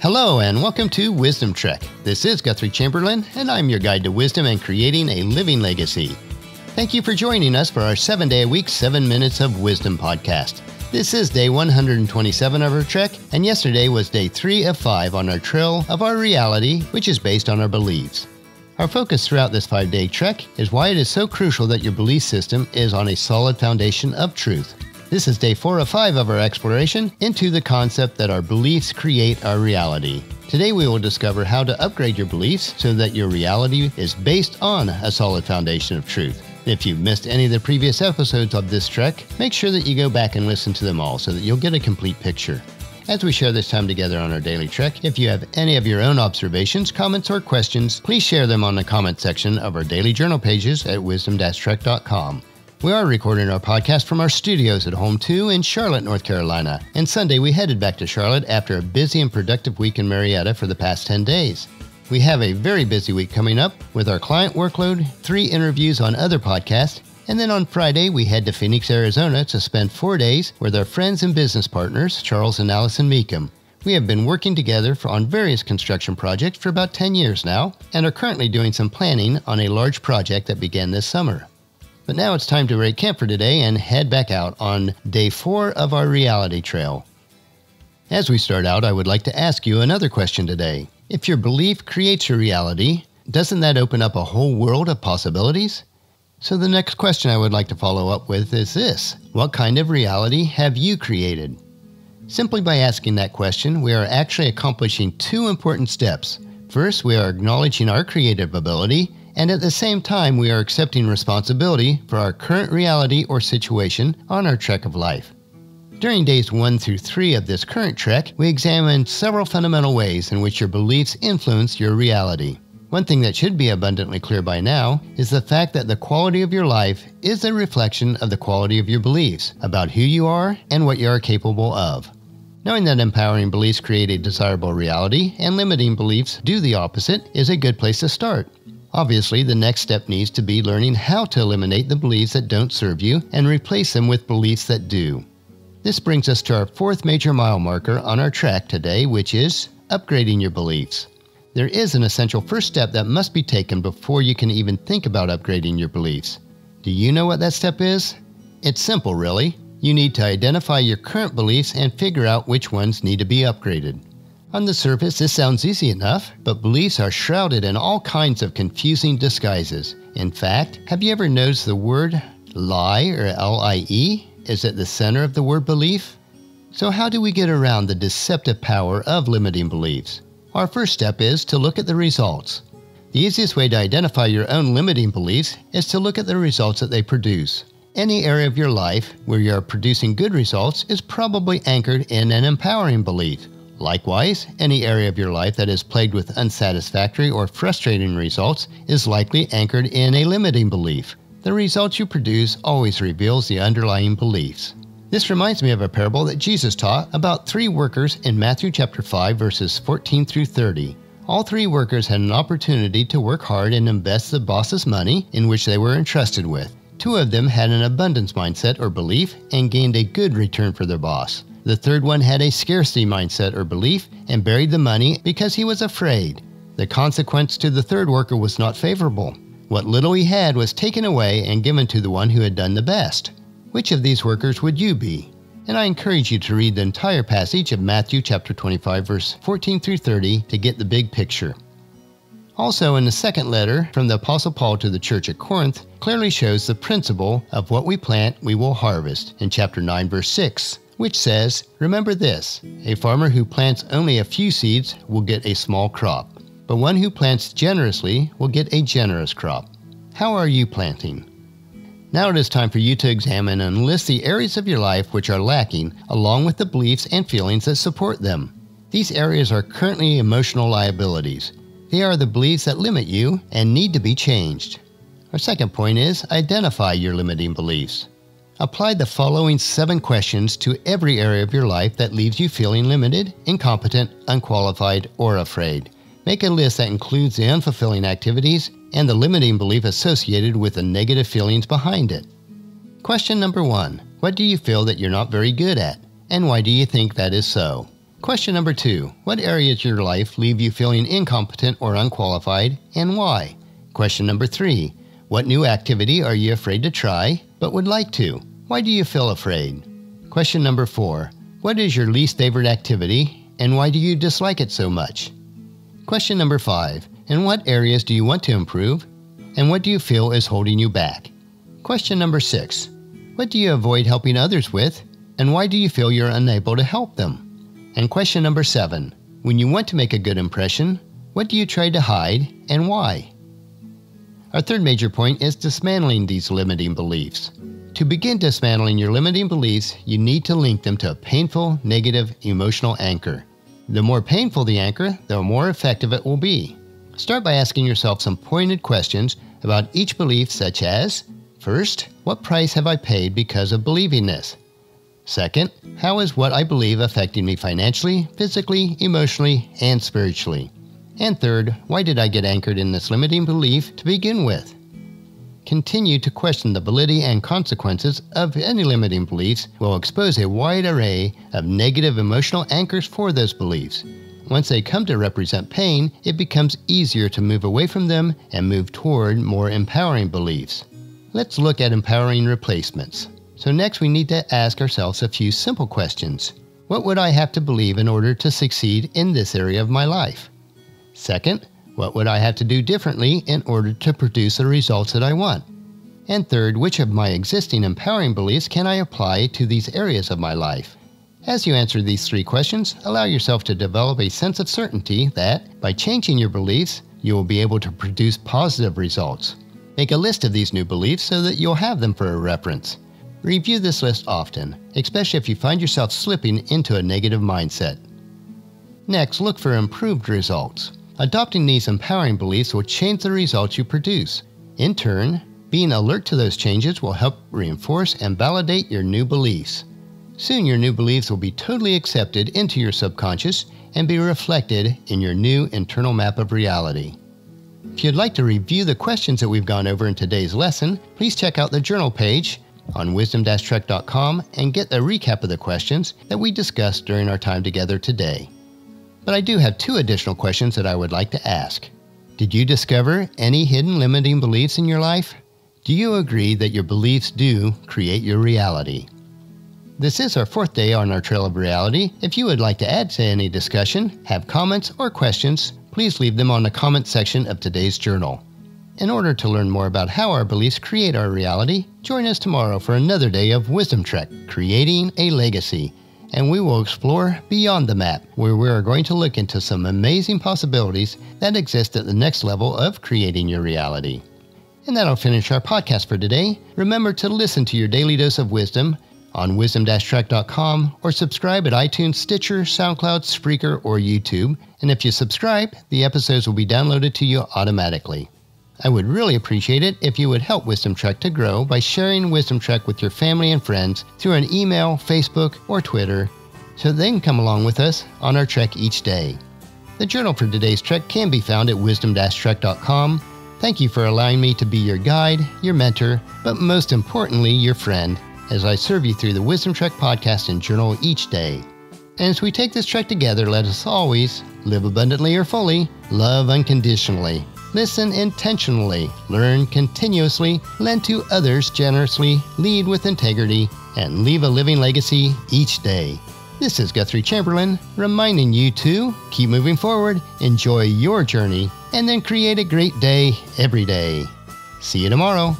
Hello and welcome to Wisdom Trek. This is Guthrie Chamberlain and I'm your guide to wisdom and creating a living legacy. Thank you for joining us for our 7-day-a-week 7 Minutes of Wisdom podcast. This is day 127 of our trek, and yesterday was day 3 of 5 on our trail of our reality, which is based on our beliefs. Our focus throughout this 5-day trek is why it is so crucial that your belief system is on a solid foundation of truth. This is day 4 of 5 of our exploration into the concept that our beliefs create our reality. Today we will discover how to upgrade your beliefs so that your reality is based on a solid foundation of truth. If you've missed any of the previous episodes of this trek, make sure that you go back and listen to them all so that you'll get a complete picture. As we share this time together on our daily trek, if you have any of your own observations, comments, or questions, please share them on the comment section of our daily journal pages at wisdom-trek.com. We are recording our podcast from our studios at Home 2 in Charlotte, North Carolina, and Sunday we headed back to Charlotte after a busy and productive week in Marietta for the past 10 days. We have a very busy week coming up with our client workload, 3 interviews on other podcasts, and then on Friday we head to Phoenix, Arizona to spend 4 days with our friends and business partners, Charles and Allison Meekum. We have been working together on various construction projects for about 10 years now, and are currently doing some planning on a large project that began this summer. But now it's time to break camp for today and head back out on day 4 of our reality trail. As we start out, I would like to ask you another question today. If your belief creates your reality, doesn't that open up a whole world of possibilities? So the next question I would like to follow up with is this: what kind of reality have you created? Simply by asking that question, we are actually accomplishing 2 important steps. First, we are acknowledging our creative ability, and at the same time, we are accepting responsibility for our current reality or situation on our trek of life. During days 1 through 3 of this current trek, we examined several fundamental ways in which your beliefs influence your reality. One thing that should be abundantly clear by now is the fact that the quality of your life is a reflection of the quality of your beliefs about who you are and what you are capable of. Knowing that empowering beliefs create a desirable reality and limiting beliefs do the opposite is a good place to start. Obviously, the next step needs to be learning how to eliminate the beliefs that don't serve you and replace them with beliefs that do. This brings us to our 4th major mile marker on our trek today, which is upgrading your beliefs. There is an essential first step that must be taken before you can even think about upgrading your beliefs. Do you know what that step is? It's simple, really. You need to identify your current beliefs and figure out which ones need to be upgraded. On the surface, this sounds easy enough, but beliefs are shrouded in all kinds of confusing disguises. In fact, have you ever noticed the word lie, or L-I-E, is at the center of the word belief? So how do we get around the deceptive power of limiting beliefs? Our first step is to look at the results. The easiest way to identify your own limiting beliefs is to look at the results that they produce. Any area of your life where you are producing good results is probably anchored in an empowering belief. Likewise, any area of your life that is plagued with unsatisfactory or frustrating results is likely anchored in a limiting belief. The results you produce always reveals the underlying beliefs. This reminds me of a parable that Jesus taught about 3 workers in Matthew chapter 5 verses 14 through 30. All 3 workers had an opportunity to work hard and invest the boss's money in which they were entrusted with. 2 of them had an abundance mindset or belief and gained a good return for their boss. The 3rd one had a scarcity mindset or belief and buried the money because he was afraid. The consequence to the 3rd worker was not favorable. What little he had was taken away and given to the one who had done the best. Which of these workers would you be? And I encourage you to read the entire passage of Matthew chapter 25 verse 14 through 30 to get the big picture. Also, in the 2nd letter from the Apostle Paul to the church at Corinth clearly shows the principle of what we plant we will harvest in chapter 9 verse 6. Which says, remember this, a farmer who plants only a few seeds will get a small crop, but one who plants generously will get a generous crop. How are you planting? Now it is time for you to examine and list the areas of your life which are lacking, along with the beliefs and feelings that support them. These areas are currently emotional liabilities. They are the beliefs that limit you and need to be changed. Our second point is identify your limiting beliefs. Apply the following 7 questions to every area of your life that leaves you feeling limited, incompetent, unqualified, or afraid. Make a list that includes the unfulfilling activities and the limiting belief associated with the negative feelings behind it. Question number 1. What do you feel that you're not very good at? And why do you think that is so? Question number 2. What areas of your life leave you feeling incompetent or unqualified, and why? Question number 3. What new activity are you afraid to try, but would like to? Why do you feel afraid? Question number 4. What is your least favorite activity, and why do you dislike it so much? Question number 5. In what areas do you want to improve, and what do you feel is holding you back? Question number 6. What do you avoid helping others with, and why do you feel you're unable to help them? And question number 7. When you want to make a good impression, what do you try to hide, and why? Our third major point is dismantling these limiting beliefs. To begin dismantling your limiting beliefs, you need to link them to a painful, negative, emotional anchor. The more painful the anchor, the more effective it will be. Start by asking yourself some pointed questions about each belief, such as, first, what price have I paid because of believing this? Second, how is what I believe affecting me financially, physically, emotionally, and spiritually? And third, why did I get anchored in this limiting belief to begin with? Continue to question the validity and consequences of any limiting beliefs will expose a wide array of negative emotional anchors for those beliefs. Once they come to represent pain, it becomes easier to move away from them and move toward more empowering beliefs. Let's look at empowering replacements. So next we need to ask ourselves a few simple questions. What would I have to believe in order to succeed in this area of my life? Second, what would I have to do differently in order to produce the results that I want? And third, which of my existing empowering beliefs can I apply to these areas of my life? As you answer these 3 questions, allow yourself to develop a sense of certainty that, by changing your beliefs, you will be able to produce positive results. Make a list of these new beliefs so that you'll have them for a reference. Review this list often, especially if you find yourself slipping into a negative mindset. Next, look for improved results. Adopting these empowering beliefs will change the results you produce. In turn, being alert to those changes will help reinforce and validate your new beliefs. Soon your new beliefs will be totally accepted into your subconscious and be reflected in your new internal map of reality. If you'd like to review the questions that we've gone over in today's lesson, please check out the journal page on wisdom-trek.com and get a recap of the questions that we discussed during our time together today. But I do have 2 additional questions that I would like to ask. Did you discover any hidden limiting beliefs in your life? Do you agree that your beliefs do create your reality? This is our 4th day on our Trail of Reality. If you would like to add to any discussion, have comments or questions, please leave them on the comment section of today's journal. In order to learn more about how our beliefs create our reality, join us tomorrow for another day of Wisdom Trek, Creating a Legacy. And we will explore beyond the map, where we are going to look into some amazing possibilities that exist at the next level of creating your reality. And that'll finish our podcast for today. Remember to listen to your daily dose of wisdom on wisdom-trek.com or subscribe at iTunes, Stitcher, SoundCloud, Spreaker, or YouTube. And if you subscribe, the episodes will be downloaded to you automatically. I would really appreciate it if you would help Wisdom Trek to grow by sharing Wisdom Trek with your family and friends through an email, Facebook, or Twitter, so they can come along with us on our trek each day. The journal for today's trek can be found at wisdom-trek.com. Thank you for allowing me to be your guide, your mentor, but most importantly, your friend, as I serve you through the Wisdom Trek podcast and journal each day. And as we take this trek together, let us always live abundantly or fully, love unconditionally, listen intentionally, learn continuously, lend to others generously, lead with integrity, and leave a living legacy each day. This is Guthrie Chamberlain, reminding you to keep moving forward, enjoy your journey, and then create a great day every day. See you tomorrow.